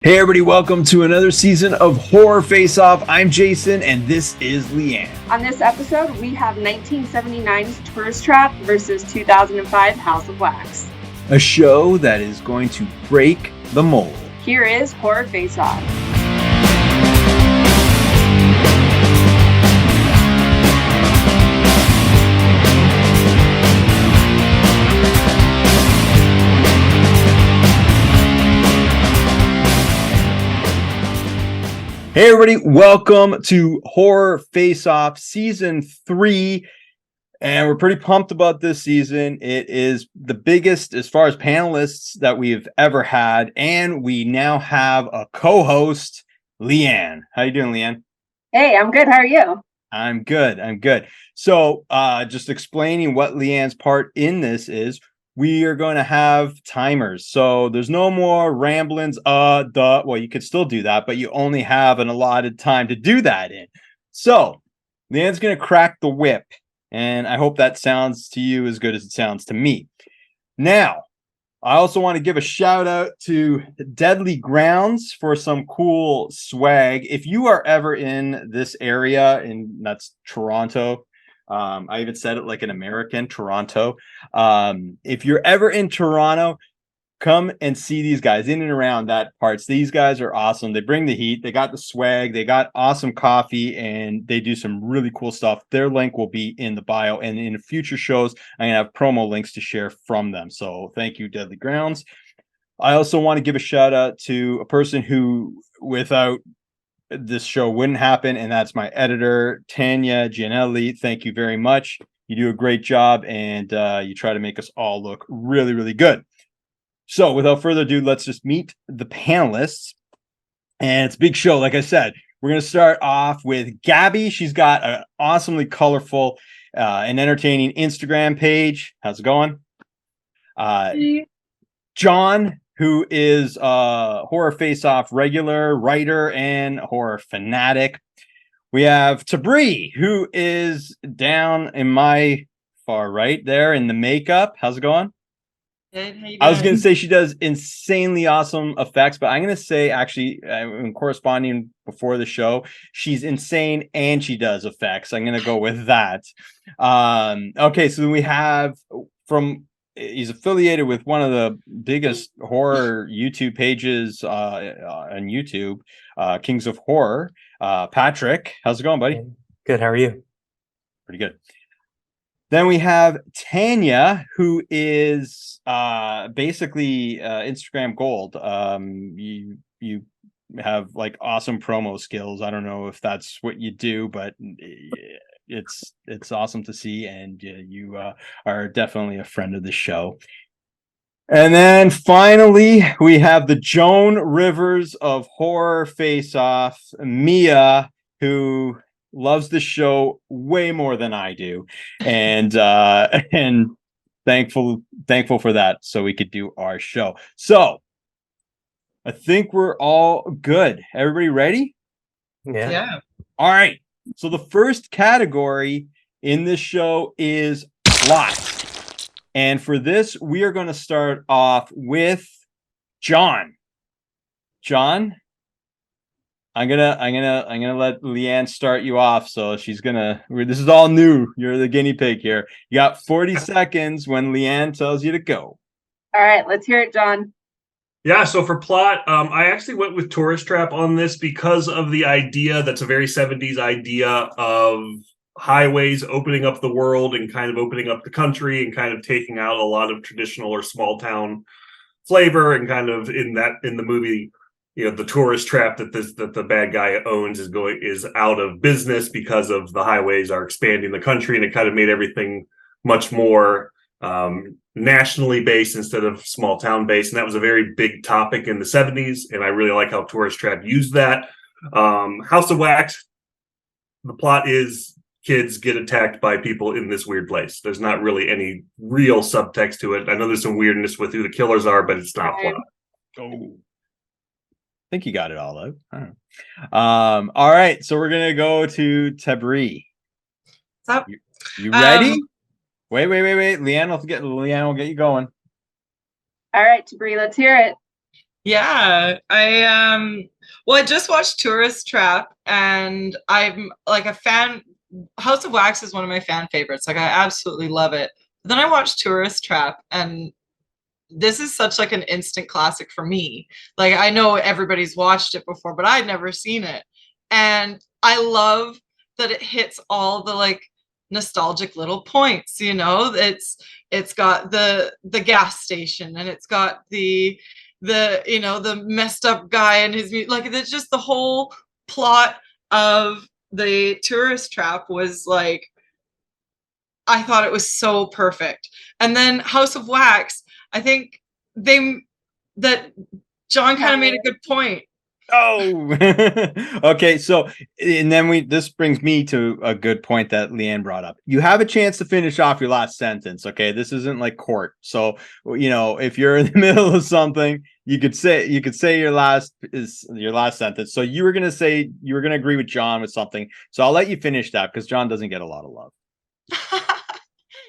Hey everybody, welcome to another season of Horror Face Off. I'm Jason and this is Leighanne. On this episode, we have 1979's Tourist Trap versus 2005 House of Wax. A show that is going to break the mold. Here is Horror Face Off. Hey everybody, welcome to Horror Face Off Season 3. And we're pretty pumped about this season. It is the biggest as far as panelists that we've ever had. And we now have a co-host, Leighanne. How you doing, Leighanne? Hey, I'm good. How are you? I'm good. So just explaining what Leighanne's part in this is, we are going to have timers. So there's no more ramblings. Well, you could still do that, but you only have an allotted time to do that in. So Leighanne's going to crack the whip. And I hope that sounds to you as good as it sounds to me. Now, I also want to give a shout out to Deadly Grounds for some cool swag. If you are ever in this area, and that's Toronto, I even said it like an American, Toronto. If you're ever in Toronto, come and see these guys in and around that parts. These guys are awesome. They bring the heat. They got the swag. They got awesome coffee, and they do some really cool stuff. Their link will be in the bio, and in future shows, I'm going to have promo links to share from them. So thank you, Deadly Grounds. I also want to give a shout out to a person who, without this show, wouldn't happen, and that's my editor, Tanya Gianelli. Thank you very much. You do a great job, and you try to make us all look really, really good. So without further ado, let's just meet the panelists. And it's a big show. Like I said, we're going to start off with Gabby. She's got an awesomely colorful and entertaining Instagram page. How's it going? John, who is a Horror Face Off regular writer and horror fanatic. We have Tabri, who is down in my far right there in the makeup. How's it going? Good. How you doing? I was going to say she does insanely awesome effects, but I'm going to say, actually, in corresponding before the show, she's insane and she does effects. I'm going to go with that. Okay, so we have he's affiliated with one of the biggest horror YouTube pages on YouTube, Kings of Horror. Patrick, how's it going, buddy? Good. How are you? Pretty good. Then we have Tanya, who is basically Instagram gold. You have like awesome promo skills. I don't know if that's what you do, but it's awesome to see, and you are definitely a friend of the show. And then finally, we have the Joan Rivers of Horror Face Off, Mia, who loves the show way more than I do, and thankful for that, so we could do our show. So I think we're all good. Everybody ready? Yeah. All right. So the first category in this show is plot, and for this, we are going to start off with John. John, I'm gonna let Leighanne start you off. So this is all new. You're the guinea pig here. You got 40 seconds when Leighanne tells you to go. All right, let's hear it, John. Yeah, so for plot, I actually went with Tourist Trap on this because of the idea that's a very 70s idea of highways opening up the world and kind of opening up the country and kind of taking out a lot of traditional or small town flavor, and kind of in the movie, you know, the tourist trap that the bad guy owns is out of business because of the highways are expanding the country, and it kind of made everything much more nationally based instead of small town based. And that was a very big topic in the 70s, and I really like how Tourist Trap used that. House of Wax, the plot is kids get attacked by people in this weird place. There's not really any real subtext to it. I know there's some weirdness with who the killers are, but it's not plot. Oh, I think you got it all out. I don't know. All right, so we're gonna go to Tabri. What's up? You ready? Wait. Leighanne will get you going. All right, Tabri, let's hear it. Yeah, I just watched Tourist Trap, and I'm like a fan. House of Wax is one of my fan favorites. Like I absolutely love it. But then I watched Tourist Trap, and this is such like an instant classic for me. Like I know everybody's watched it before, but I'd never seen it. And I love that it hits all the like nostalgic little points, you know. It's got the gas station, and it's got the you know, the messed up guy and his like it's just the whole plot of the Tourist Trap was like, I thought it was so perfect. And then House of Wax, I think they that John kind of made a good point. Oh, okay. So, and then this brings me to a good point that Leighanne brought up. You have a chance to finish off your last sentence. Okay. This isn't like court. So, you know, if you're in the middle of something, you could say your last sentence. So you were going to agree with John with something. So I'll let you finish that because John doesn't get a lot of love.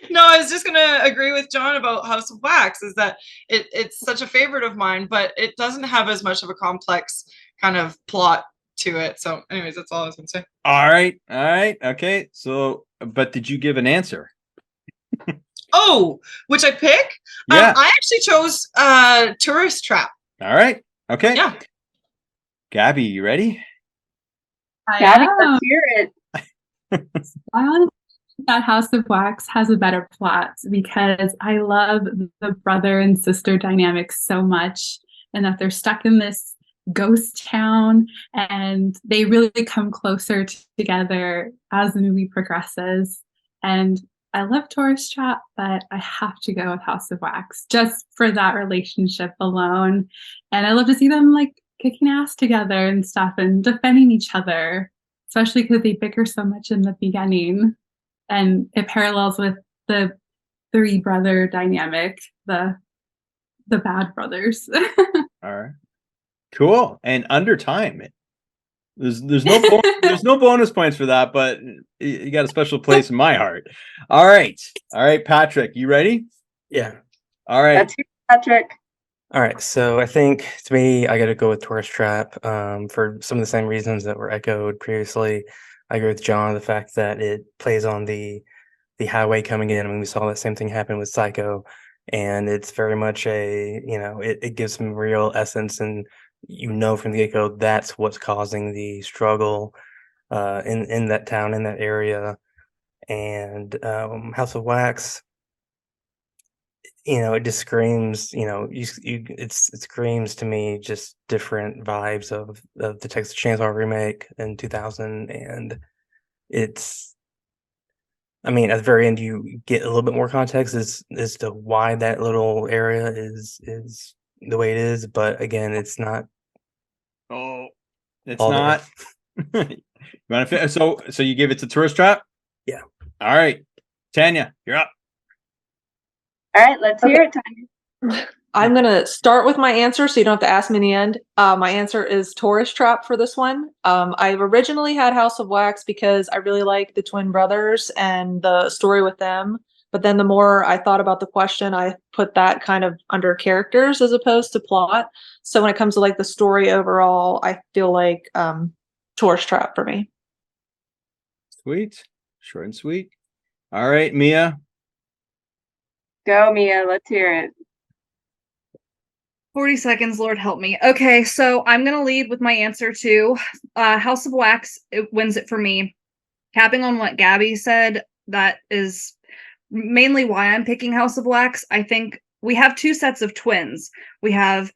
No, I was just gonna agree with John about House of Wax, is that it's such a favorite of mine, but it doesn't have as much of a complex kind of plot to it. So anyways, that's all I was gonna say. All right. Okay. So, but did you give an answer? Oh, which I pick? Yeah. I actually chose Tourist Trap. All right. Okay. Yeah. Gabby, you ready? Gabby, let's hear it. I honestly think that House of Wax has a better plot because I love the brother and sister dynamic so much, and that they're stuck in this ghost town and they really come closer together as the movie progresses. And I love Tourist Trap, but I have to go with House of Wax just for that relationship alone. And I love to see them like kicking ass together and stuff and defending each other, especially because they bicker so much in the beginning. And it parallels with the three brother dynamic, the bad brothers. All right. Cool. And under time. There's no bonus points for that, but you got a special place in my heart. All right, Patrick, you ready? Yeah. All right. That's you, Patrick. All right. So I think to me, I got to go with Tourist Trap for some of the same reasons that were echoed previously. I agree with John, the fact that it plays on the highway coming in. I mean, we saw that same thing happen with Psycho, and it's very much it gives some real essence, and you know from the get-go that's what's causing the struggle in that town, in that area. And House of Wax, it just screams, it screams to me just different vibes of the Texas Chainsaw remake in 2000. And it's, I mean, at the very end, you get a little bit more context as to why that little area is the way it is. But again, it's not. Oh, it's not. You want to so you give it to Tourist Trap? Yeah. All right, Tanya, you're up. All right, let's hear it, Tanya. I'm going to start with my answer so you don't have to ask me in the end. My answer is Tourist Trap for this one. I've originally had House of Wax because I really like the twin brothers and the story with them. But then the more I thought about the question, I put that kind of under characters as opposed to plot. So when it comes to like the story overall, I feel like Tourist Trap for me. Sweet. Short and sweet. All right, Mia. Go, Mia. Let's hear it. 40 seconds, Lord help me. Okay, so I'm going to lead with my answer too. House of Wax, it wins it for me. Capping on what Gabby said, that is mainly why I'm picking House of Wax. I think we have two sets of twins. We have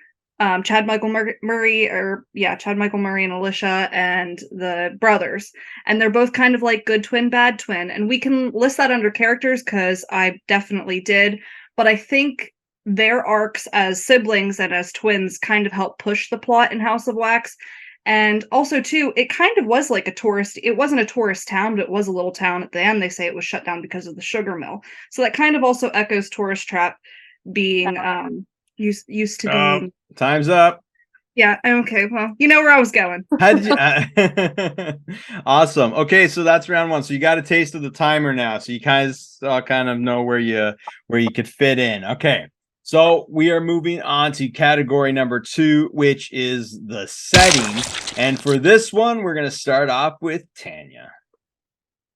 Chad Michael Murray and Alicia and the brothers. And they're both kind of like good twin, bad twin. And we can list that under characters because I definitely did. But I think their arcs as siblings and as twins kind of help push the plot in House of Wax. And also, too, it kind of was like it wasn't a tourist town, but it was a little town at the end. They say it was shut down because of the sugar mill. So that kind of also echoes Tourist Trap being used to be. Time's up. Yeah, okay, well, you know where I was going. How did you Awesome. Okay, so that's round one. So you got a taste of the timer now. So you guys kind of know where you could fit in. Okay. So we are moving on to category number 2, which is the setting. And for this one, we're going to start off with Tanya.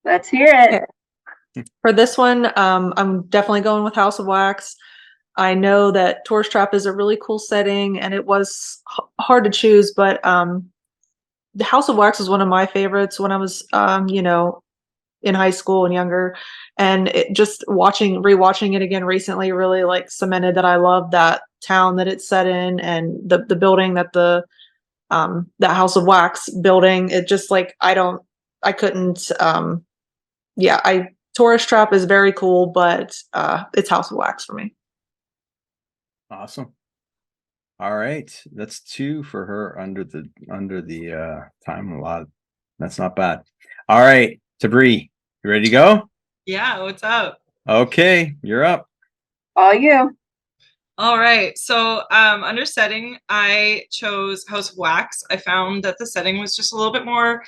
Let's hear it. For this one, I'm definitely going with House of Wax. I know that Tourist Trap is a really cool setting, and it was hard to choose, but the House of Wax was one of my favorites when I was, in high school and younger. And it just rewatching it again recently really like cemented that I love that town that it's set in, and the building that that House of Wax building. It just like Tourist Trap is very cool, but it's House of Wax for me. Awesome. All right, that's 2 for her under the time allotted. That's not bad. All right, Tabri, you ready to go? Yeah, what's up? Okay, you're up. All you. All right. So under setting, I chose House of Wax. I found that the setting was just a little bit more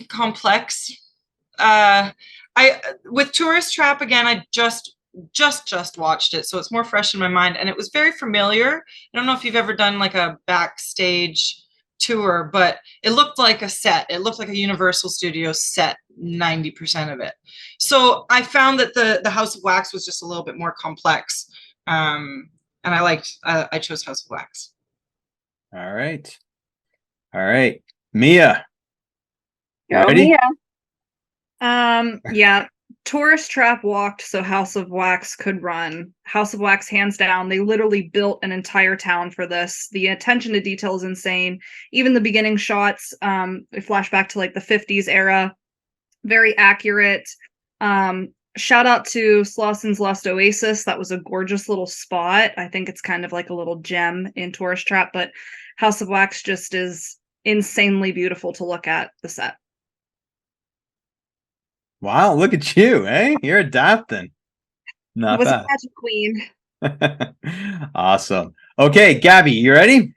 complex. With Tourist Trap again, I just watched it, so it's more fresh in my mind, and it was very familiar. I don't know if you've ever done like a backstage tour, but it looked like a set. It looked like a Universal Studios set, 90% of it. So I found that the House of Wax was just a little bit more complex, and I chose House of Wax. All right, Mia. Go, Ready? Mia. Yeah. Tourist Trap walked so House of Wax could run. House of Wax, hands down. They literally built an entire town for this. The attention to detail is insane. Even the beginning shots, they flash back to like the 50s era. Very accurate. Shout out to Slausson's Lost Oasis. That was a gorgeous little spot. I think it's kind of like a little gem in Tourist Trap, but House of Wax just is insanely beautiful to look at, the set. Wow, look at you, eh? You're adapting. Not I was bad. a magic queen. Awesome. Okay, Gabby, you ready?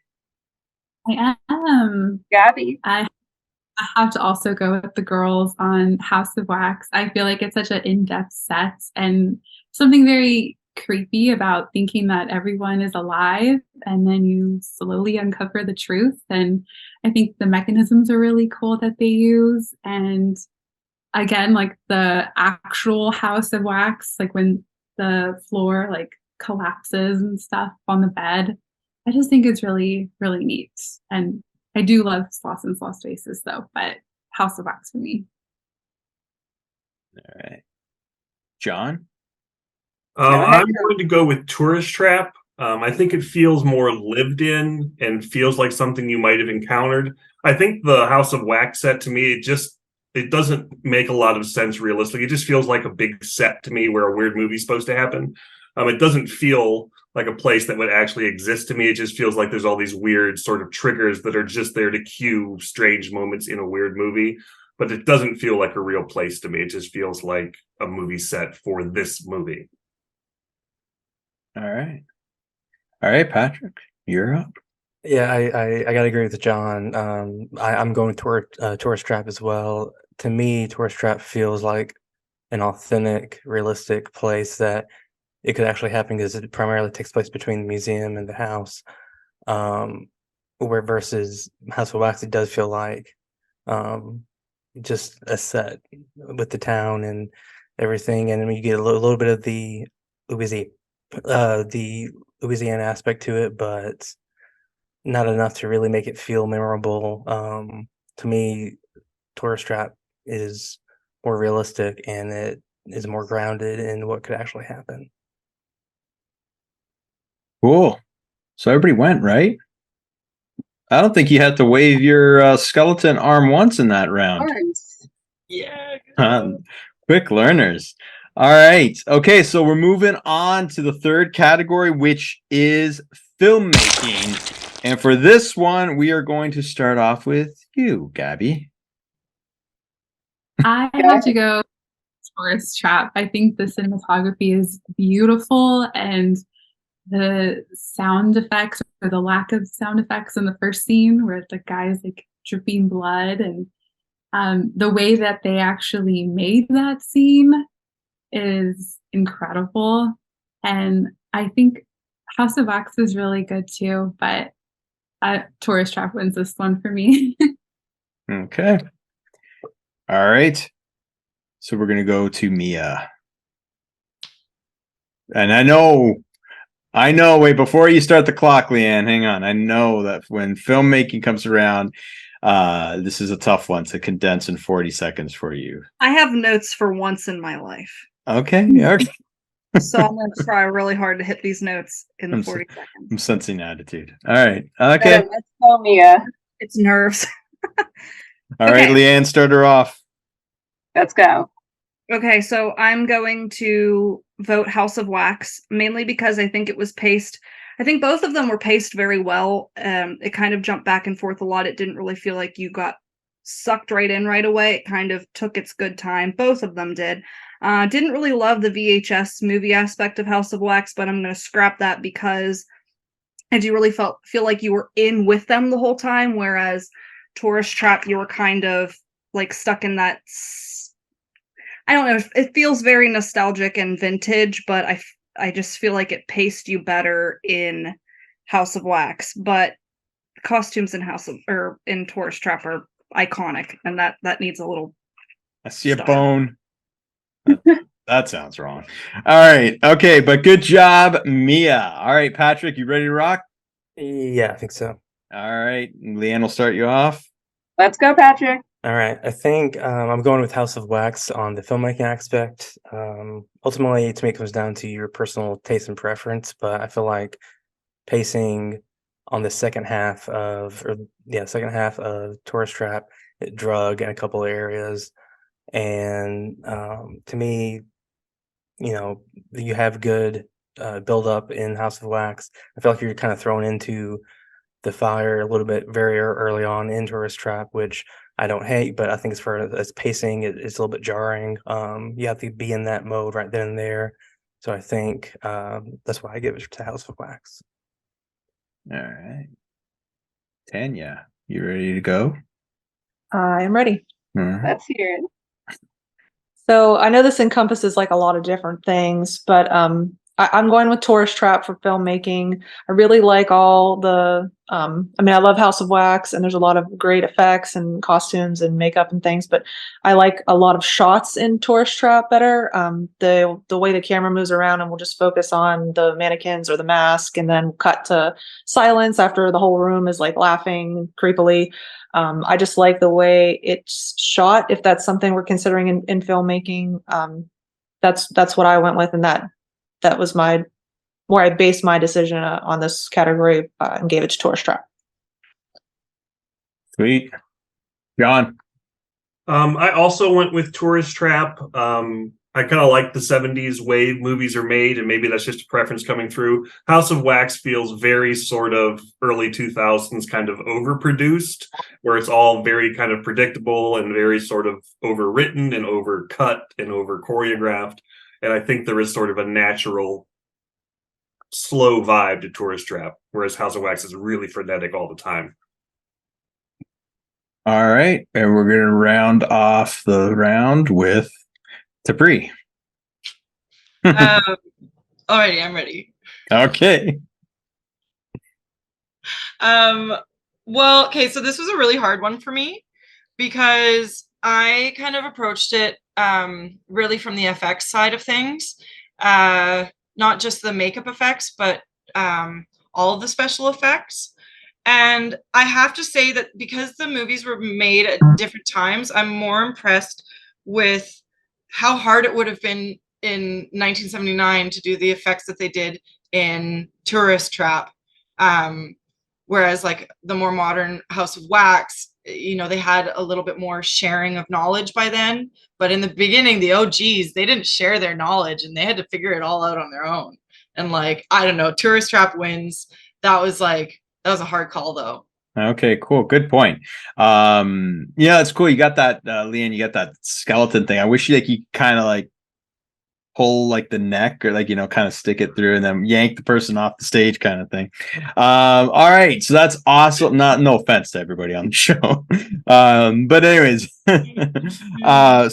I am. Gabby. I have to also go with the girls on House of Wax. I feel like it's such an in-depth set and something very creepy about thinking that everyone is alive, and then you slowly uncover the truth. And I think the mechanisms are really cool that they use. And again, like the actual House of Wax, like when the floor like collapses and stuff on the bed, I just think it's really, really neat. And I do love Slausson's Lost Oasis though, but House of Wax for me. All right. John? I'm going to go with Tourist Trap. I think it feels more lived in and feels like something you might have encountered. I think the House of Wax set, to me, it doesn't make a lot of sense realistically. It just feels like a big set to me where a weird movie's supposed to happen. It doesn't feel like a place that would actually exist to me. It just feels like there's all these weird sort of triggers that are just there to cue strange moments in a weird movie. But it doesn't feel like a real place to me. It just feels like a movie set for this movie. All right, Patrick, you're up. Yeah, I gotta agree with John. I'm going toward Tourist Trap as well. To me, Tourist Trap feels like an authentic, realistic place that it could actually happen because it primarily takes place between the museum and the house. Where versus House of Wax, it does feel like just a set with the town and everything, and then you get a little bit of the Louisiana aspect to it, but not enough to really make it feel memorable. To me, Tourist Trap is more realistic and it is more grounded in what could actually happen. Cool. So everybody went, right? I don't think you had to wave your skeleton arm once in that round. Yeah. Quick learners. All right. Okay, so we're moving on to the third category, which is filmmaking. And for this one, we are going to start off with you, Gabby. I have to go Tourist Trap. I think the cinematography is beautiful, and the sound effects, or the lack of sound effects in the first scene where the guy's like dripping blood, and the way that they actually made that scene is incredible. And I think House of Wax is really good too, but Tourist Trap wins this one for me. Okay. All right. So we're gonna go to Mia. And I know, wait, before you start the clock, Leighanne, hang on. I know that when filmmaking comes around, this is a tough one to condense in 40 seconds for you. I have notes for once in my life. Okay. Okay. So I'm going to try really hard to hit these notes in the 40 seconds. I'm sensing attitude. All right. Okay. Let's go, Mia. It's nerves. All right, Leighanne, start her off. Let's go. Okay, so I'm going to vote House of Wax, mainly because I think it was paced. I think both of them were paced very well. It kind of jumped back and forth a lot. It didn't really feel like you got sucked right in right away. It kind of took its good time. Both of them did. Didn't really love the VHS movie aspect of House of Wax, but I'm going to scrap that because I do really feel like you were in with them the whole time, whereas Tourist Trap, you were kind of like stuck in that. I don't know. It feels very nostalgic and vintage, but I just feel like it paced you better in House of Wax. But costumes in in Tourist Trap are iconic, and that needs a little. I see a bone. That sounds wrong. All right. Okay, but good job, Mia. All right, Patrick, you ready to rock? Yeah, I think so. All right. Leighanne will start you off. Let's go, Patrick. All right. I think I'm going with House of Wax on the filmmaking aspect. Ultimately, to me, it comes down to your personal taste and preference, but I feel like pacing on the second half of Tourist Trap, it drug in a couple of areas. And to me, you have good build up in House of Wax. I feel like you're kind of thrown into the fire a little bit very early on in Tourist Trap, which I don't hate, but I think as pacing, it's a little bit jarring. You have to be in that mode right then and there. So I think that's why I give it to House of Wax. All right. Tanya, you ready to go? I am ready. Let's hear it. So I know this encompasses like a lot of different things, but I'm going with Tourist Trap for filmmaking. I really like all the, I love House of Wax, and there's a lot of great effects and costumes and makeup and things, but I like a lot of shots in Tourist Trap better. The way the camera moves around and we'll just focus on the mannequins or the mask and then cut to silence after the whole room is like laughing creepily. I just like the way it's shot. If that's something we're considering in filmmaking, that's what I went with, and that was where I based my decision on this category and gave it to Tourist Trap. Sweet. John. I also went with Tourist Trap. I kind of like the 70s way movies are made, and maybe that's just a preference coming through. House of Wax feels very sort of early 2000s kind of overproduced, where it's all very kind of predictable and very sort of overwritten and overcut and over choreographed. And I think there is sort of a natural slow vibe to Tourist Trap, whereas House of Wax is really frenetic all the time. All right. And we're going to round off the round with Tabri. Alrighty, I'm ready. Okay. Well, okay, so this was a really hard one for me because I kind of approached it really from the FX side of things. Not just the makeup effects, but all of the special effects. And I have to say that because the movies were made at different times, I'm more impressed with how hard it would have been in 1979 to do the effects that they did in Tourist Trap. Whereas like the more modern House of Wax, they had a little bit more sharing of knowledge by then. But in the beginning, the OGs, they didn't share their knowledge and they had to figure it all out on their own. And like, I don't know, Tourist Trap wins. That was a hard call though. Okay, cool. Good point. Yeah, it's cool. You got that, Leighanne, you got that skeleton thing. I wish you kind of like pull like the neck or like, kind of stick it through and then yank the person off the stage kind of thing. All right. So that's awesome. No offense to everybody on the show. But anyways,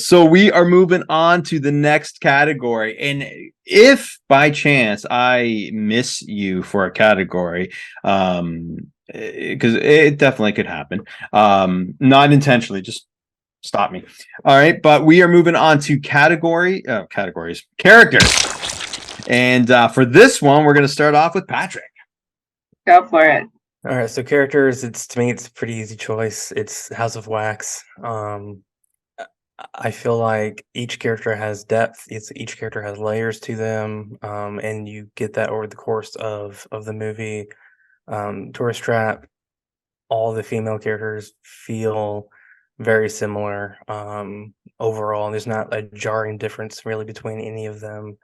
so we are moving on to the next category. And if by chance I miss you for a category, because it definitely could happen, not intentionally, just stop me. All right, but we are moving on to characters. And for this one, we're going to start off with Patrick. Go for it. All right, so characters, to me, it's a pretty easy choice. It's House of Wax. I feel like each character has depth. Each character has layers to them, and you get that over the course of the movie. Tourist Trap, all the female characters feel very similar overall. There's not a jarring difference really between any of them.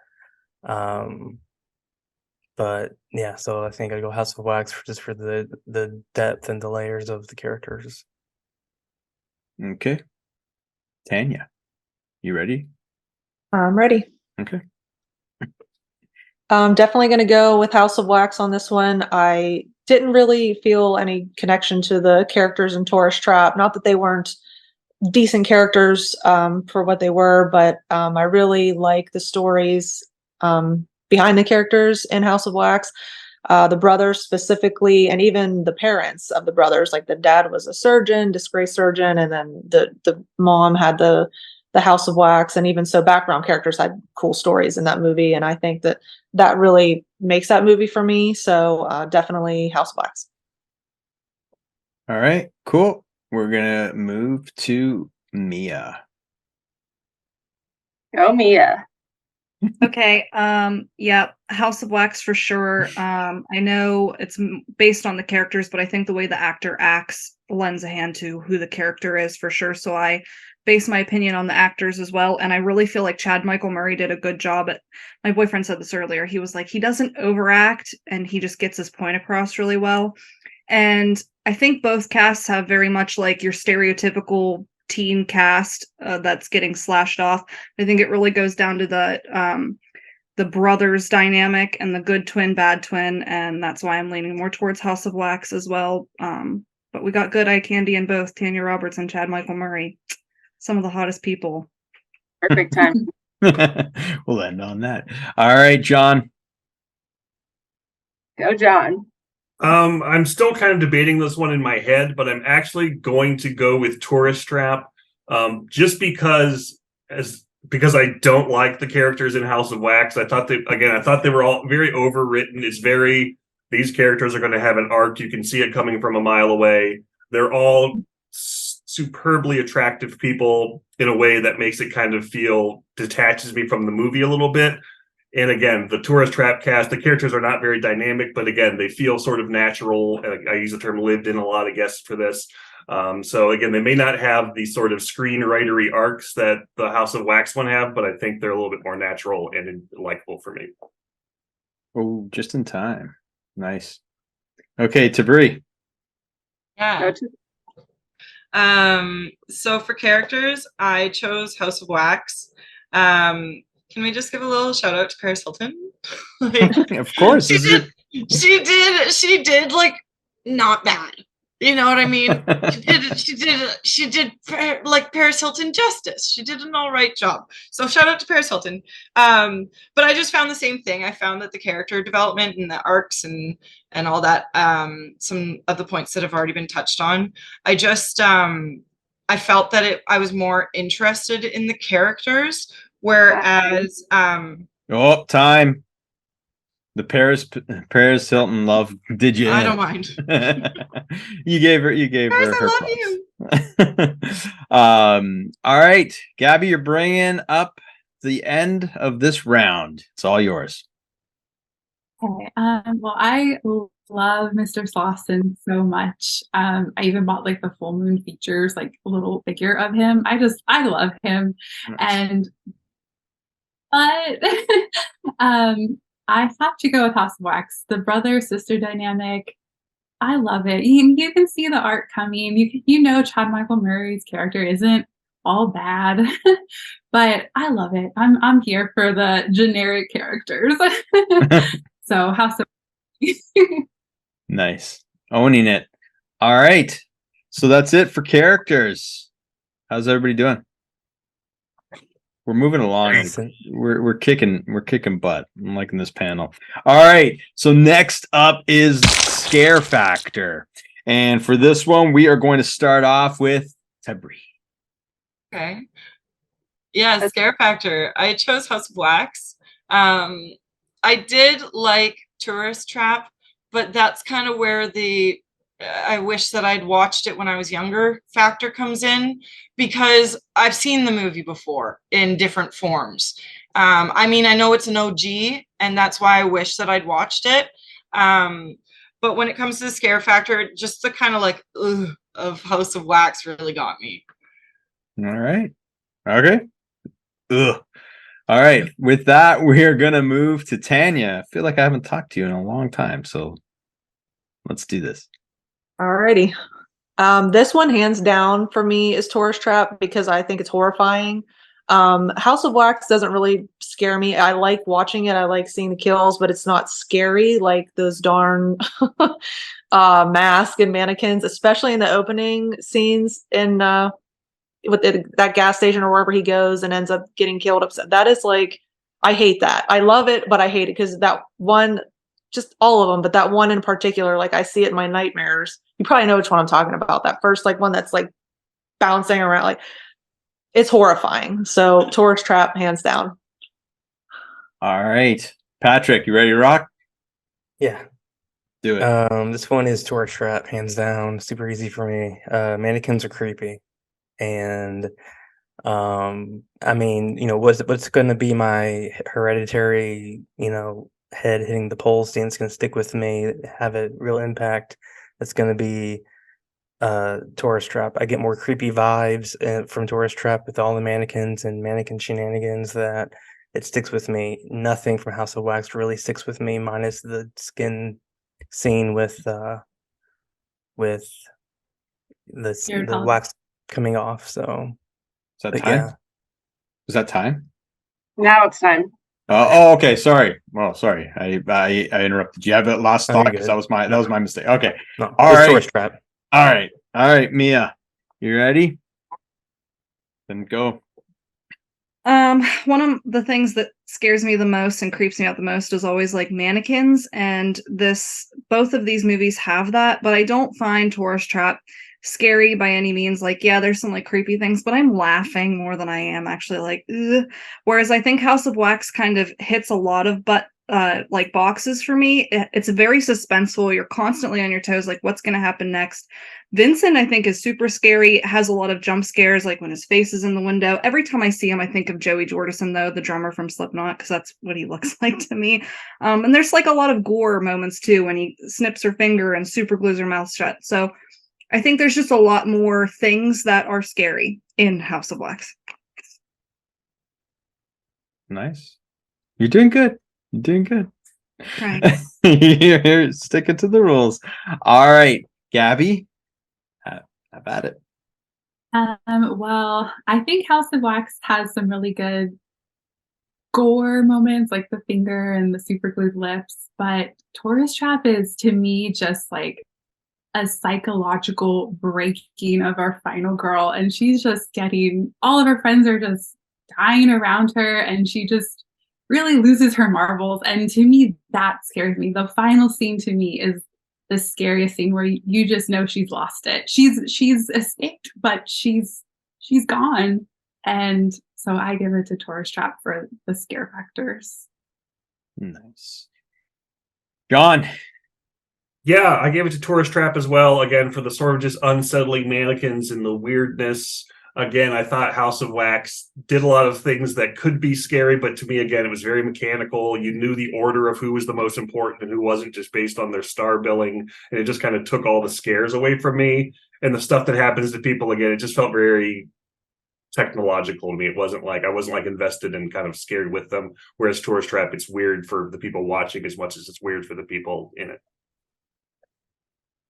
But yeah, so I think I go House of Wax just for the depth and the layers of the characters. Okay. Tanya, you ready? I'm ready. Okay. I'm definitely going to go with House of Wax on this one. I didn't really feel any connection to the characters in Tourist Trap. Not that they weren't decent characters for what they were, but I really like the stories behind the characters in House of Wax. The brothers specifically, and even the parents of the brothers. Like the dad was a surgeon, disgraced surgeon, and then the mom had the House of Wax, and even so, background characters had cool stories in that movie, and I think that really makes that movie for me. So definitely House of Wax. All right, cool. We're gonna move to Mia. Go, Mia. Okay. Yeah, House of Wax for sure. I know it's based on the characters, but I think the way the actor acts lends a hand to who the character is for sure. So I base my opinion on the actors as well. And I really feel like Chad Michael Murray did a good job at, my boyfriend said this earlier. He was like, he doesn't overact and he just gets his point across really well. And I think both casts have very much like your stereotypical teen cast that's getting slashed off. I think it really goes down to the brothers dynamic and the good twin, bad twin, and that's why I'm leaning more towards House of Wax as well. But we got good eye candy in both Tanya Roberts and Chad Michael Murray, some of the hottest people. Perfect time. We'll end on that. All right, John. Go, John. I'm still kind of debating this one in my head, but I'm actually going to go with Tourist Trap, just because I don't like the characters in House of Wax. I thought they were all very overwritten. These characters are going to have an arc. You can see it coming from a mile away. They're all superbly attractive people in a way that makes it kind of detaches me from the movie a little bit. And again, the Tourist Trap cast, the characters are not very dynamic, but again, they feel sort of natural. I use the term lived in a lot, I guess, for this. So again, they may not have the sort of screenwritery arcs that the House of Wax one have, but I think they're a little bit more natural and likable for me. Oh, just in time. Nice. Okay, Tabri. Yeah. So for characters, I chose House of Wax. Can we just give a little shout out to Paris Hilton? Of course. She did like not bad. You know what I mean? She did like Paris Hilton justice. She did an all right job. So shout out to Paris Hilton. But I just found the same thing. I found that the character development and the arcs and all that, some of the points that have already been touched on, I just I felt that I was more interested in the characters, whereas time. The Paris Hilton love. Did you? I don't mind. you gave her Paris, her I love you. All right, Gabby, you're bringing up the end of this round. It's all yours. Okay. Well, I love Mr. Slauson so much. I even bought like the full moon features, like a little figure of him. I love him. Nice. But I have to go with House of Wax. The brother-sister dynamic, I love it. You can see the art coming. You know Chad Michael Murray's character isn't all bad. But I love it. I'm here for the generic characters. So House of Nice. Owning it. All right. So that's it for characters. How's everybody doing? We're moving along. Decent. We're kicking butt. I'm liking this panel. All right. So next up is scare factor. And for this one, we are going to start off with Tabri. Okay. Yeah, scare factor. I chose House of Wax. I did like Tourist Trap, but that's kind of where the I wish that I'd watched it when I was younger factor comes in, because I've seen the movie before in different forms. I mean, I know it's an OG, and that's why I wish that I'd watched it. But when it comes to the scare factor, just the kind of like ugh of House of Wax really got me. All right. Okay. Ugh. All right. With that, we're gonna move to Tanya. I feel like I haven't talked to you in a long time, so let's do this. Alrighty. This one, hands down, for me is Tourist Trap because I think it's horrifying. House of Wax doesn't really scare me. I like watching it. I like seeing the kills, but it's not scary like those darn mask and mannequins, especially in the opening scenes in with that gas station or wherever he goes and ends up getting killed. Upset. That is like, I hate that. I love it, but I hate it because that one, just all of them, but that one in particular, like I see it in my nightmares. You probably know which one I'm talking about. That first like one that's like bouncing around, like it's horrifying. So Tourist Trap, hands down. All right. Patrick, you ready to rock? Yeah. Do it. This one is Tourist Trap, hands down. Super easy for me. Mannequins are creepy. And I mean, what's going to be my hereditary, head hitting the pole scene that's going to stick with me, have a real impact. That's going to be Tourist Trap. I get more creepy vibes from Tourist Trap with all the mannequins and mannequin shenanigans that it sticks with me. Nothing from House of Wax really sticks with me, minus the skin scene with the wax coming off. So is that but time? yeah. Is that time? Now it's time. Oh, okay. Sorry. Well, sorry. I interrupted you. I have a last thought because that was my mistake. Okay. No, all right. Tourist Trap. All right, Mia. You ready? Then go. One of the things that scares me the most and creeps me out the most is always like mannequins, and both of these movies have that, but I don't find Tourist Trap scary by any means. Like, yeah, there's some like creepy things, but I'm laughing more than I am actually like ugh. Whereas I think House of Wax kind of hits a lot of like boxes for me. It's very suspenseful. You're constantly on your toes, like what's going to happen next. Vincent, I think, is super scary. Has a lot of jump scares, like when his face is in the window. Every time I see him, I think of Joey Jordison, though, the drummer from Slipknot, because that's what he looks like to me. And there's like a lot of gore moments too, when he snips her finger and super glues her mouth shut. So I think there's just a lot more things that are scary in House of Wax. Nice. You're doing good. You're doing good. Right. You're sticking to the rules. All right, Gabby, have at it. Well, I think House of Wax has some really good gore moments, like the finger and the super glued lips, but Tourist Trap is, to me, just like a psychological breaking of our final girl, and she's just getting, all of her friends are just dying around her, and she just really loses her marbles. And to me, that scares me. The final scene to me is the scariest scene, where you just know she's lost it. She's escaped, but she's gone. And so I give it to Tourist Trap for the scare factors. Nice. John. Yeah, I gave it to Tourist Trap as well, again, for the sort of just unsettling mannequins and the weirdness. Again, I thought House of Wax did a lot of things that could be scary, but to me, again, it was very mechanical. You knew the order of who was the most important and who wasn't, just based on their star billing, and it just kind of took all the scares away from me. And the stuff that happens to people, again, it just felt very technological to me. It wasn't like I wasn't like invested and kind of scared with them. Whereas Tourist Trap, it's weird for the people watching as much as it's weird for the people in it.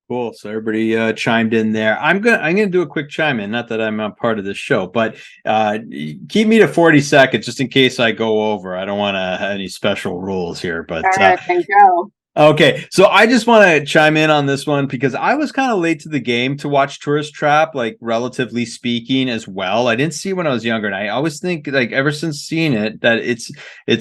Cool. So everybody chimed in there. I'm gonna do a quick chime in. Not that I'm a part of this show, but keep me to 40 seconds just in case I go over. I don't want to have any special rules here, but All right, then go. okay, so I just want to chime in on this one because I was kind of late to the game to watch Tourist Trap, like relatively speaking as well. I didn't see it when I was younger, and I always think, like, ever since seeing it, that it's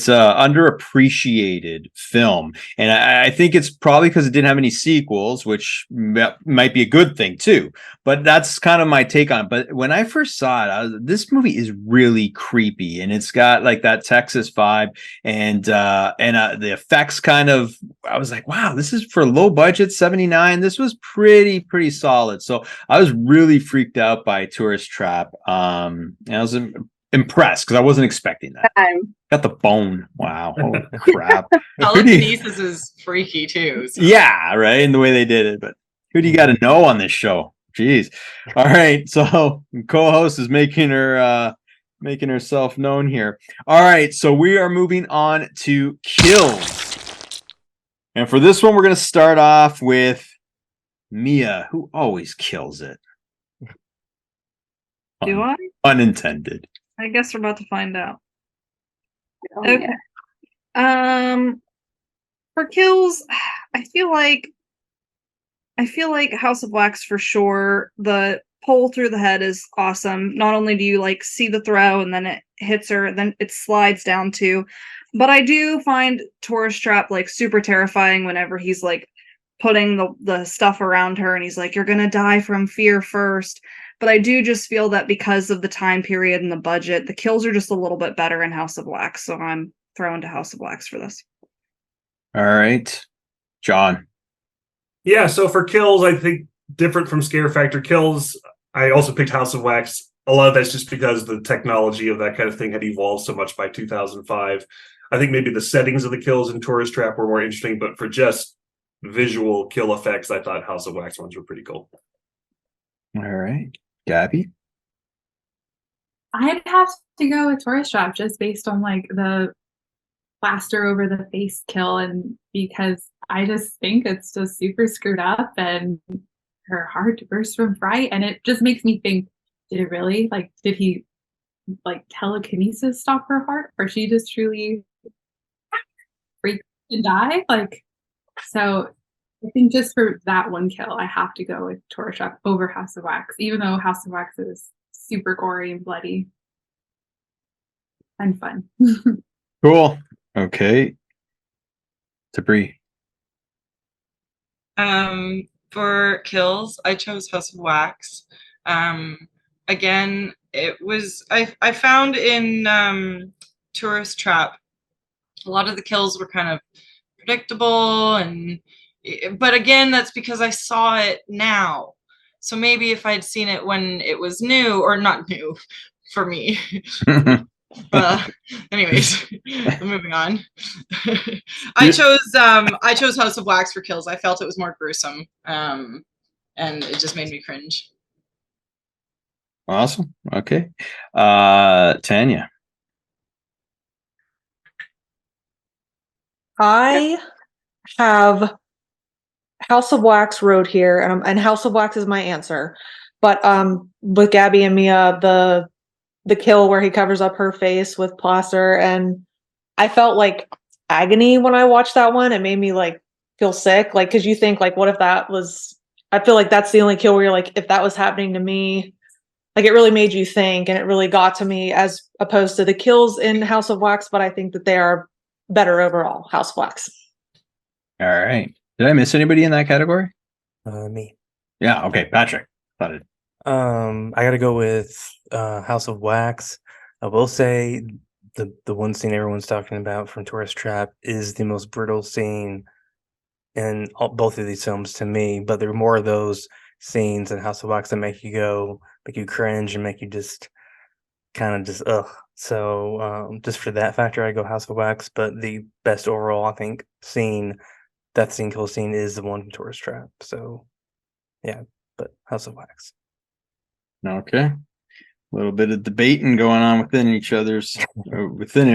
a underappreciated film, and I think it's probably because it didn't have any sequels, which might be a good thing too. But that's kind of my take on it. But when I first saw it, this movie is really creepy, and it's got like that Texas vibe, and the effects kind of. I was like, wow, this is for low budget 79. This was pretty solid. So I was really freaked out by Tourist Trap. And I was impressed because I wasn't expecting that. Got the bone. Wow. Holy crap. Telekinesis is freaky too. So. Yeah, right. And the way they did it. But who do you got to know on this show? Jeez. All right. So co-host is making herself known here. All right. So we are moving on to kills. And for this one, we're going to start off with Mia, who always kills it. Do I? Unintended. I guess we're about to find out. Oh, Okay. yeah. For kills, I feel like House of Wax for sure. The pole through the head is awesome. Not only do you like see the throw and then it hits her, then it slides down too. But I do find Tourist Trap like super terrifying whenever he's like putting the stuff around her and he's like, you're gonna die from fear first. But I do just feel that because of the time period and the budget, the kills are just a little bit better in House of Wax. So I'm throwing to House of Wax for this. All right. John. Yeah, so for kills, I think different from Scare Factor kills, I also picked House of Wax. A lot of that's just because the technology of that kind of thing had evolved so much by 2005. I think maybe the settings of the kills in Tourist Trap were more interesting, but for just visual kill effects, I thought House of Wax ones were pretty cool. All right. Gabby? I'd have to go with Tourist Trap just based on like the plaster over the face kill, and because I just think it's just super screwed up and her heart burst from fright, and it just makes me think, did it really, like, did he like telekinesis stop her heart, or she just truly freak and die? Like, so I think just for that one kill, I have to go with Tourist Trap over House of Wax, even though House of Wax is super gory and bloody and fun. Cool. Okay. Debris. For kills, I chose House of Wax. Again, it was I found in Tourist Trap a lot of the kills were kind of predictable, but again, that's because I saw it now. So maybe if I'd seen it when it was new, or not new for me. Anyways, moving on. I chose House of Wax for kills. I felt it was more gruesome, and it just made me cringe. Awesome. Okay. Tanya. I have House of Wax wrote here, and House of Wax is my answer. But with Gabby and Mia, the kill where he covers up her face with plaster, and I felt like agony when I watched that one. It made me like feel sick, like, because you think like, what if that was? I feel like that's the only kill where you're like, if that was happening to me, like, it really made you think, and it really got to me as opposed to the kills in House of Wax. But I think that they are better overall. House of Wax. All right. Did I miss anybody in that category? Me. Yeah. Okay. Patrick. Thought it. I gotta go with House of Wax. I will say the one scene everyone's talking about from Tourist Trap is the most brutal scene in both of these films to me, but there are more of those scenes in House of Wax that make you cringe and make you just kind of just ugh. So just for that factor, I go House of Wax, but the best overall, I think, death scene, kill scene is the one from Tourist Trap. So yeah, but House of Wax. Okay. A little bit of debating going on within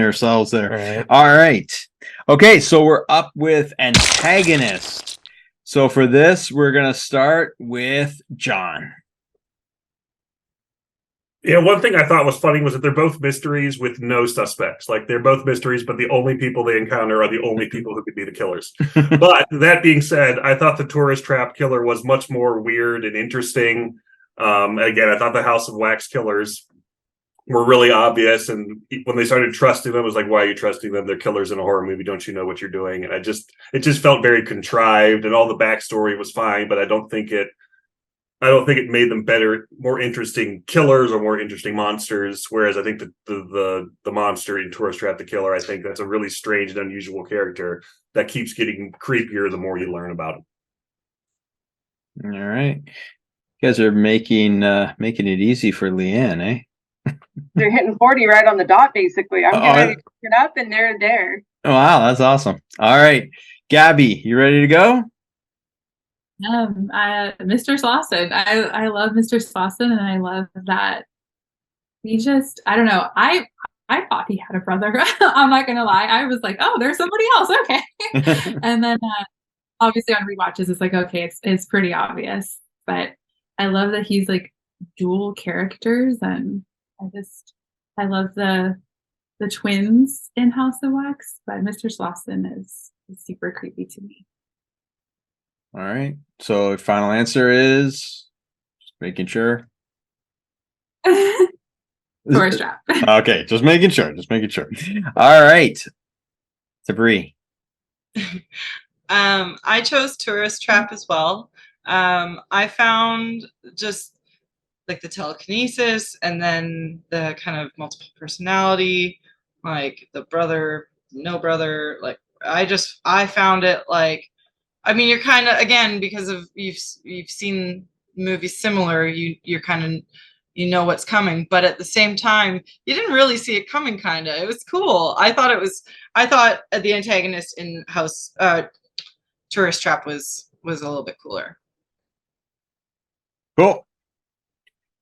ourselves there. Right. All right. Okay, so we're up with Antagonist. So for this, we're gonna start with John. Yeah, one thing I thought was funny was that they're both mysteries with no suspects. Like they're both mysteries, but the only people they encounter are the only people who could be the killers. But that being said, I thought the tourist trap killer was much more weird and interesting. Again, I thought the House of Wax killers were really obvious, and when they started trusting them, it was like, why are you trusting them? They're killers in a horror movie. Don't you know what you're doing? And it just felt very contrived, and all the backstory was fine, but I don't think it made them better, more interesting killers or more interesting monsters. Whereas I think the monster in Tourist Trap the Killer, I think that's a really strange and unusual character that keeps getting creepier the more you learn about him. All right. You guys are making it easy for Leighanne, eh? They're hitting 40 right on the dot, basically. I'm getting ready to pick it up, and they're there. Oh, wow, that's awesome. All right. Gabby, you ready to go? Mr. Slauson. I love Mr. Slauson, and I love that he just, I don't know. I thought he had a brother. I'm not gonna lie. I was like, oh, there's somebody else. Okay. And then obviously on rewatches, it's like, okay, it's pretty obvious. But I love that he's like dual characters, and I love the twins in House of Wax, but Mr. Slauson is super creepy to me. All right. So final answer is just making sure. Tourist Trap. Okay, just making sure. All right. Sabri. I chose Tourist Trap as well. I found just like the telekinesis and then the kind of multiple personality, like the brother, no brother. Like I found it like, I mean, you're kind of, again, because of you've seen movies similar, you're kind of, you know what's coming, but at the same time, you didn't really see it coming. Kind of, it was cool. I thought the antagonist in Tourist Trap was a little bit cooler. Cool.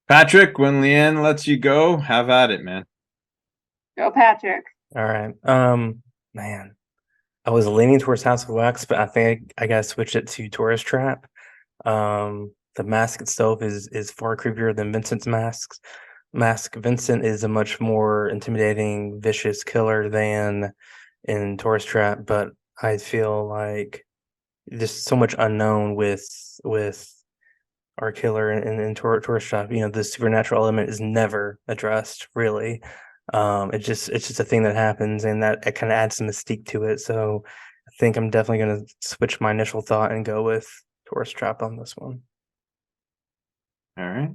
Patrick, when Leighanne lets you go, have at it, man. Go, Patrick. All right. Man, I was leaning towards House of Wax, but I think I gotta switch it to Tourist Trap. The mask itself is far creepier than Vincent's mask. Vincent is a much more intimidating, vicious killer than in Tourist Trap, but I feel like there's so much unknown with our killer in Tourist Trap. You know, the supernatural element is never addressed, really. It's just a thing that happens, and that it kind of adds some mystique to it. So I think I'm definitely going to switch my initial thought and go with Tourist Trap on this one. All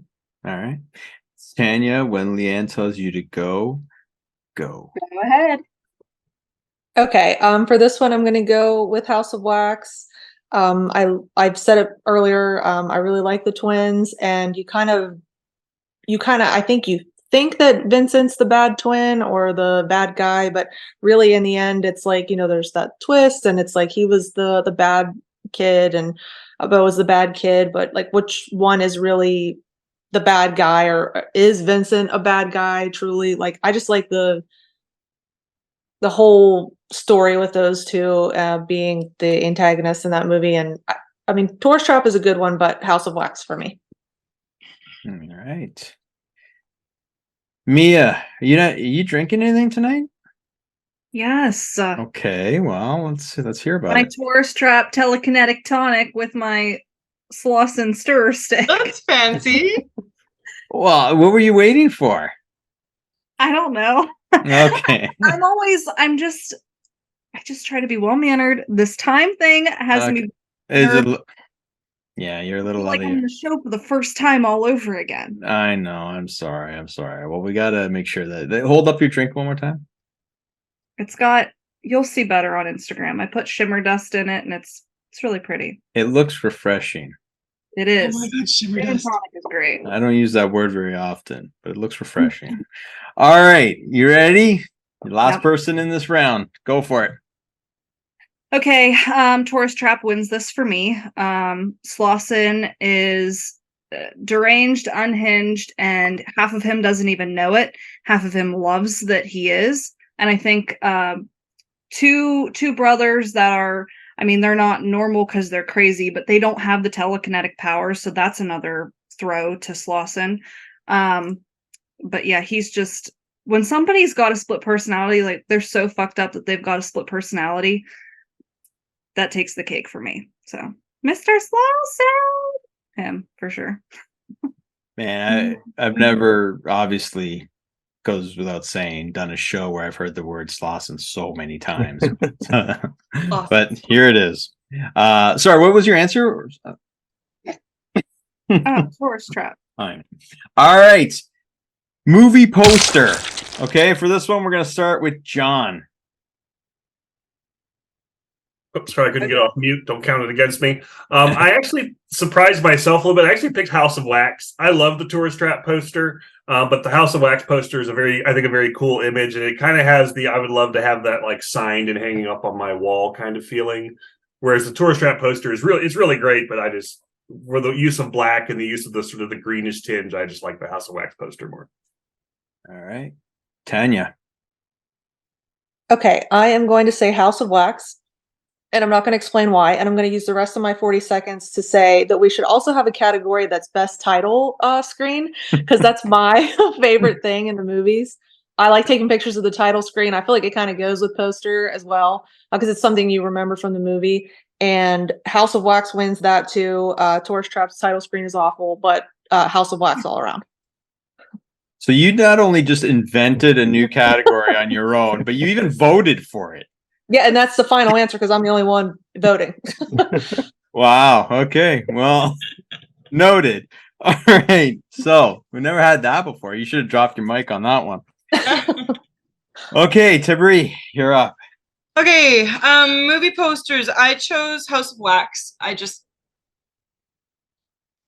right. Tanya, when Leighanne tells you to go. Go ahead. Okay. For this one, I'm going to go with House of Wax. I've said it earlier. I really like the twins, and you kind of, I think you think that Vincent's the bad twin or the bad guy, but really in the end, it's like, you know, there's that twist, and it's like he was the bad kid, and Bo was the bad kid, but like which one is really the bad guy, or is Vincent a bad guy truly? Like I just like the whole story with those two being the antagonists in that movie. And I mean, Tourist Trap is a good one, but House of Wax for me. All right. Mia, are you drinking anything tonight? Yes. Okay, well, let's hear about My it. Tourist Trap telekinetic tonic with my Slauson stir stick. That's fancy. Well, what were you waiting for? I don't know. Okay. I just try to be well mannered. This time thing has me. Yeah, you're a little like on the show for the first time all over again. I know. I'm sorry. Well, we gotta make sure that hold up your drink one more time. You'll see better on Instagram. I put shimmer dust in it, and it's really pretty. It looks refreshing. It is. Oh my God, shimmer Gin dust. tonic is great. I don't use that word very often, but it looks refreshing. All right, you ready? Last person in this round. Go for it. Okay, Tourist Trap wins this for me. Slauson is deranged, unhinged, and half of him doesn't even know it. Half of him loves that he is. And I think two brothers that are I mean, they're not normal because they're crazy, but they don't have the telekinetic powers, so that's another throw to Slauson. But yeah, he's just, when somebody's got a split personality, like they're so fucked up that they've got a split personality, that takes the cake for me. So Mr. Slauson, him for sure. Man, I've never, obviously goes without saying, done a show where I've heard the word Slauson so many times. But here it is. Sorry, what was your answer? Tourist trap. Fine. All right. Movie poster. Okay, for this one, we're going to start with John. Oops, sorry, I couldn't get off mute. Don't count it against me. I actually surprised myself a little bit. I actually picked House of Wax. I love the Tourist Trap poster, but the House of Wax poster is a very cool image, and it kind of has the I would love to have that like signed and hanging up on my wall kind of feeling. Whereas the Tourist Trap poster is really great, but I just, for the use of black and the use of the sort of the greenish tinge, I just like the House of Wax poster more. All right, Tanya. Okay, I am going to say House of Wax. And I'm not going to explain why. And I'm going to use the rest of my 40 seconds to say that we should also have a category that's best title screen, because that's my favorite thing in the movies. I like taking pictures of the title screen. I feel like it kind of goes with poster as well, because it's something you remember from the movie. And House of Wax wins that too. Tourist Trap's title screen is awful, but House of Wax all around. So you not only just invented a new category on your own, but you even voted for it. Yeah, and that's the final answer because I'm the only one voting. Wow. Okay. Well, noted. All right. So we never had that before. You should have dropped your mic on that one. Okay, Tabri, you're up. Okay, movie posters. I chose House of Wax. I just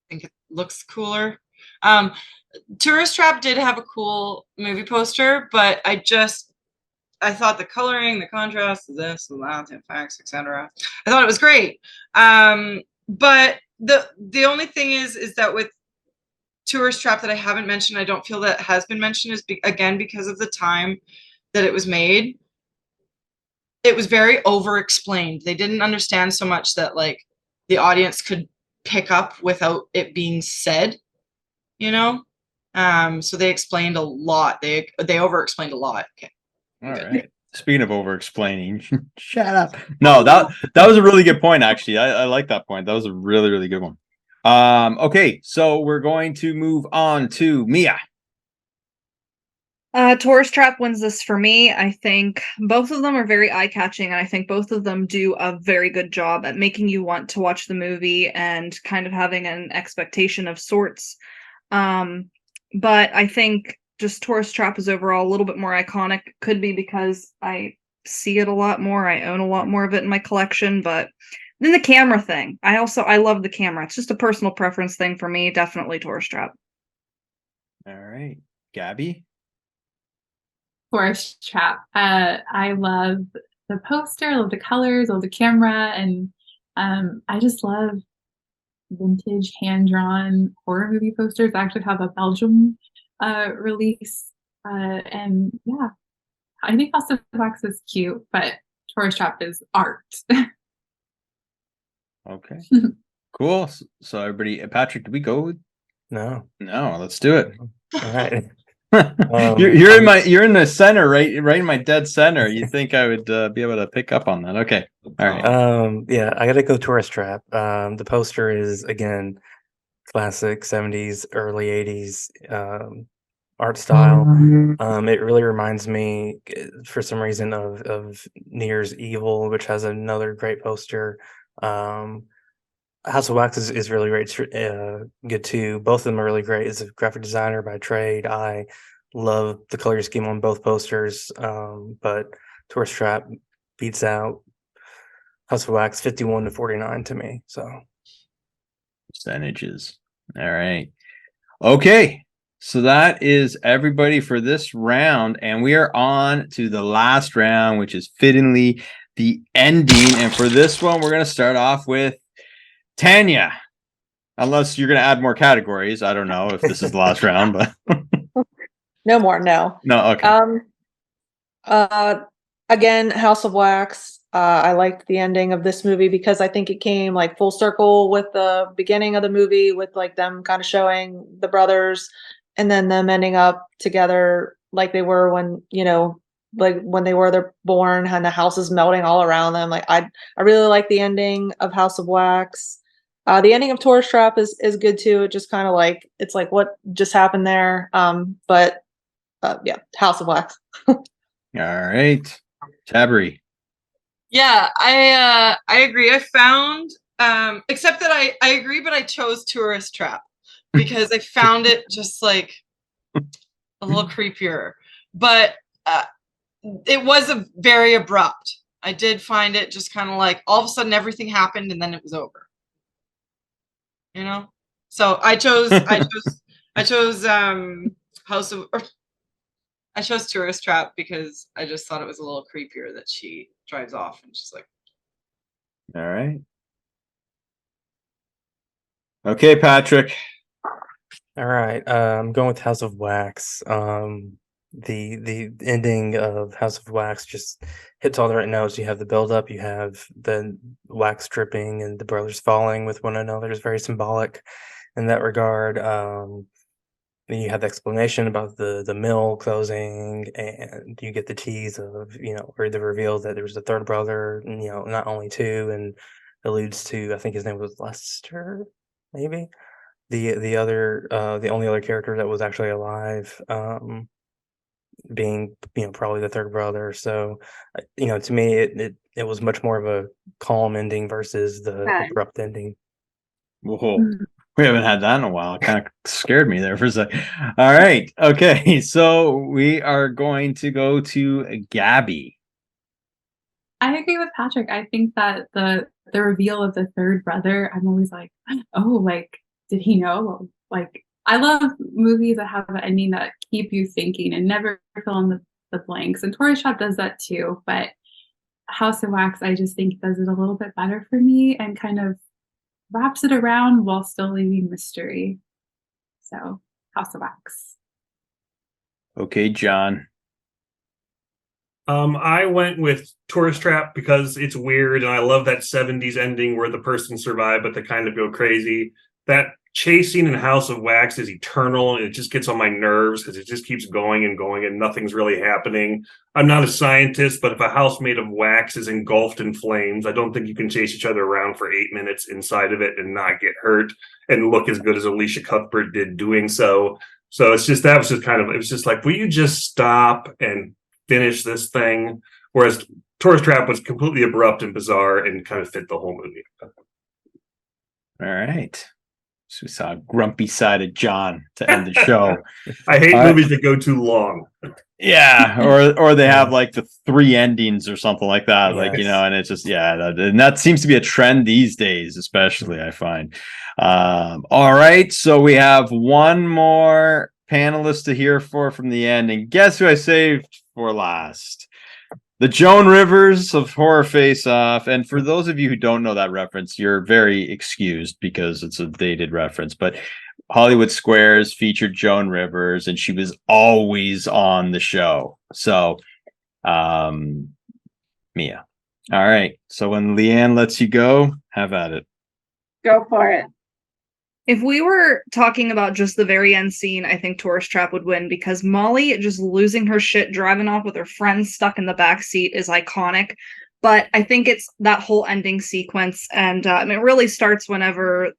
think it looks cooler. Tourist Trap did have a cool movie poster, but I thought the coloring, the contrast, this, and that, the effects, etc. I thought it was great. But the only thing is that with Tourist Trap that I haven't mentioned, I don't feel that has been mentioned, is again because of the time that it was made. It was very over-explained. They didn't understand so much that like the audience could pick up without it being said, you know. So they explained a lot. They over-explained a lot. Okay. All right. Speaking of over-explaining, shut up. No, that was a really good point, actually. I like that point. That was a really, really good one. Okay, so we're going to move on to Mia. Tourist Trap wins this for me. I think both of them are very eye-catching, and I think both of them do a very good job at making you want to watch the movie and kind of having an expectation of sorts. But I think just Tourist Trap is overall a little bit more iconic. Could be because I see it a lot more. I own a lot more of it in my collection. But then the camera thing. I love the camera. It's just a personal preference thing for me. Definitely Tourist Trap. All right. Gabby? Tourist Trap. I love the poster, I love the colors, I love the camera, and I just love vintage hand-drawn horror movie posters. I actually have a Belgium release, and yeah, I think House of Wax is cute, but Tourist Trap is art. Okay, cool. So everybody, Patrick, did we go? No, let's do it. all right. You're in the center, right in my dead center. You think I would be able to pick up on that? Okay, all right. Yeah, I gotta go Tourist Trap. The poster is again classic 70s, early 80s art style. It really reminds me, for some reason, of New Year's Evil, which has another great poster. House of Wax is really great, good too. Both of them are really great. As a graphic designer by trade, I love the color scheme on both posters. But Tourist Trap beats out House of Wax 51-49 to me. So percentages. All right. Okay. So that is everybody for this round, and we are on to the last round, which is fittingly the ending. And for this one, we're going to start off with Tanya, unless you're going to add more categories. I don't know if this is the last round, but No more, no. Okay. Again, House of Wax. I liked the ending of this movie because I think it came like full circle with the beginning of the movie, with like them kind of showing the brothers and then them ending up together like they were when, like when they're born and the house is melting all around them. Like I really like the ending of House of Wax. The ending of Tourist Trap is good too. It just kind of like, it's like what just happened there. But yeah, House of Wax. All right. Tabry. Yeah, I agree. I found except that I agree, but I chose Tourist Trap because I found it just like a little creepier. But it was a very abrupt. I did find it just kind of like all of a sudden everything happened and then it was over. So I chose I chose Tourist Trap because I just thought it was a little creepier that she drives off and she's like, all right. Okay, Patrick. All right. I'm going with House of Wax. The ending of House of Wax just hits all the right notes. You have the build up, you have the wax dripping and the brothers falling with one another. It's very symbolic in that regard. Then you have the explanation about the mill closing, and you get the tease of, or the reveal that there was a third brother, and, not only two, and alludes to, I think his name was Lester, maybe the only other character that was actually alive, being probably the third brother. So to me it was much more of a calm ending versus the abrupt ending. Whoa. We haven't had that in a while. It kind of scared me there for a second. All right. Okay. So we are going to go to Gabby. I agree with Patrick. I think that the reveal of the third brother, I'm always like, oh, like, did he know? Like, I love movies that have an ending that keep you thinking and never fill in the blanks. And Tourist Trap does that too. But House of Wax, I just think does it a little bit better for me and kind of wraps it around while still leaving mystery. So, House of Wax. Okay, John. I went with Tourist Trap because it's weird, and I love that 70s ending where the person survived, but they kind of go crazy. That chase scene in House of Wax is eternal, and it just gets on my nerves because it just keeps going and going, and nothing's really happening. I'm not a scientist, but if a house made of wax is engulfed in flames, I don't think you can chase each other around for 8 minutes inside of it and not get hurt and look as good as Alicia Cuthbert did doing so. So it was just like, will you just stop and finish this thing? Whereas Tourist Trap was completely abrupt and bizarre and kind of fit the whole movie. All right. So we saw a grumpy side of John to end the show. I hate movies that go too long. Yeah, or they have like the 3 endings or something like that. Yes. Like, and it's just, and that seems to be a trend these days, especially, I find. All right, so we have one more panelist to hear from the end, and guess who I saved for last? The Joan Rivers of Horror Face Off. And for those of you who don't know that reference, you're very excused because it's a dated reference. But Hollywood Squares featured Joan Rivers, and she was always on the show. So, Mia. All right. So when Leighanne lets you go, have at it. Go for it. If we were talking about just the very end scene, I think Tourist Trap would win because Molly just losing her shit, driving off with her friends stuck in the back seat is iconic. But I think it's that whole ending sequence, and it really starts whenever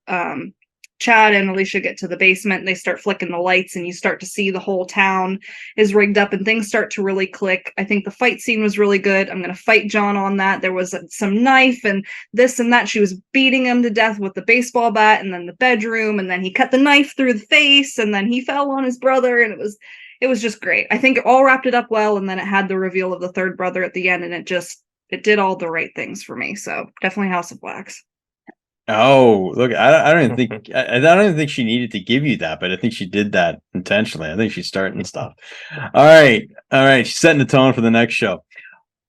Chad and Alicia get to the basement and they start flicking the lights and you start to see the whole town is rigged up and things start to really click. I think the fight scene was really good. I'm going to fight John on that. There was some knife and this and that. She was beating him to death with the baseball bat, and then the bedroom, and then he cut the knife through the face, and then he fell on his brother, and it was just great. I think it all wrapped it up well, and then it had the reveal of the third brother at the end, and it did all the right things for me. So definitely House of Wax. Oh, look, I don't even think I don't even think she needed to give you that, but I think she did that intentionally. I think she's starting stuff. All right. She's setting the tone for the next show.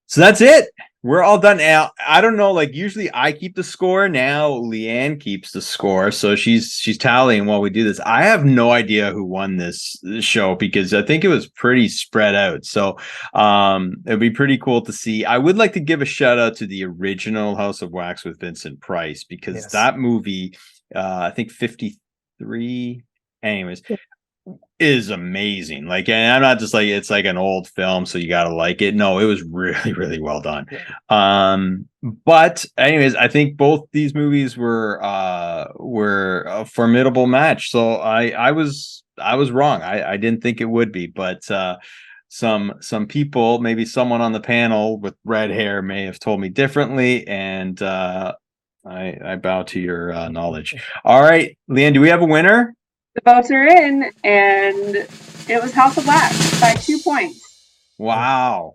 So that's it. We're all done now. I don't know. Like usually, I keep the score. Now Leighanne keeps the score, so she's tallying while we do this. I have no idea who won this show because I think it was pretty spread out. So, it'd be pretty cool to see. I would like to give a shout out to the original House of Wax with Vincent Price because that movie, I think 53. Anyways, is amazing. Like, and I'm not just like it's like an old film, so you gotta like it. No, it was really, really well done. But anyways, I think both these movies were a formidable match. So I was wrong. I didn't think it would be, but some people, maybe someone on the panel with red hair may have told me differently, and I bow to your knowledge. All right, Leighanne, do we have a winner? The votes are in, and it was House of Wax by 2 points. Wow.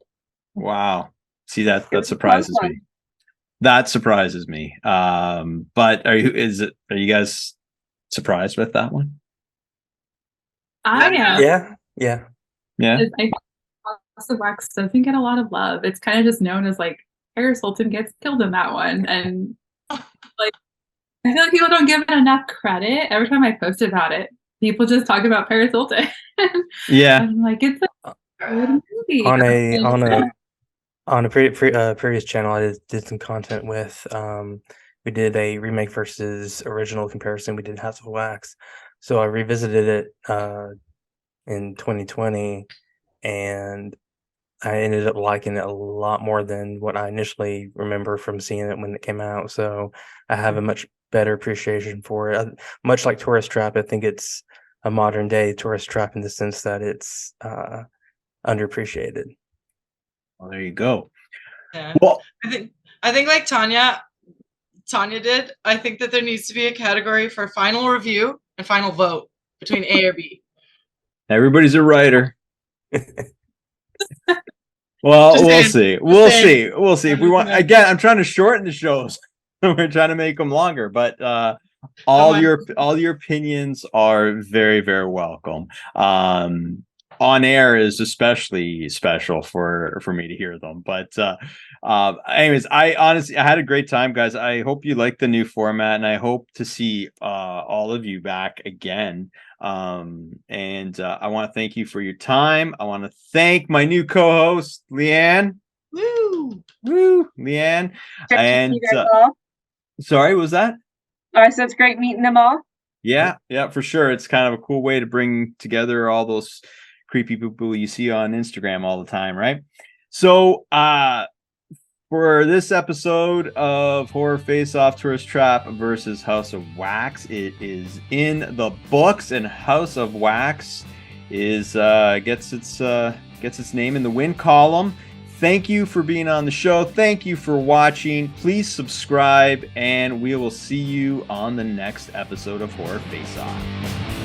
See, that surprises me. That surprises me. But are you guys surprised with that one? I am. Yeah. I think House of Wax doesn't get a lot of love. It's kind of just known as like Paris Hilton gets killed in that one, and like I feel like people don't give it enough credit. Every time I post about it, people just talk about Paris Hilton. Yeah, I'm like, it's a good movie. On a previous channel, I did some content with. We did a remake versus original comparison. We did House of Wax, so I revisited it in 2020, and I ended up liking it a lot more than what I initially remember from seeing it when it came out. So I have a much better appreciation for it. Much like Tourist Trap, I think it's a modern day Tourist Trap in the sense that it's underappreciated. Well, there you go. Yeah. Well, I think like Tanya did, I think that there needs to be a category for final review and final vote between A or B. Everybody's a writer. Well, we'll see. We'll see. If we want, again, I'm trying to shorten the shows. We're trying to make them longer, but all your opinions are very, very welcome. On air is especially special for me to hear them. But anyways, I had a great time, guys. I hope you like the new format, and I hope to see all of you back again. And I want to thank you for your time. I want to thank my new co-host, Leighanne. Woo, Leighanne. And sorry, what was that? Oh, I said it's great meeting them all. Yeah, for sure. It's kind of a cool way to bring together all those creepy people you see on Instagram all the time, right? So for this episode of Horror Face Off Tourist Trap versus House of Wax, it is in the books, and House of Wax is gets its name in the win column. Thank you for being on the show. Thank you for watching. Please subscribe, and we will see you on the next episode of Horror Face Off.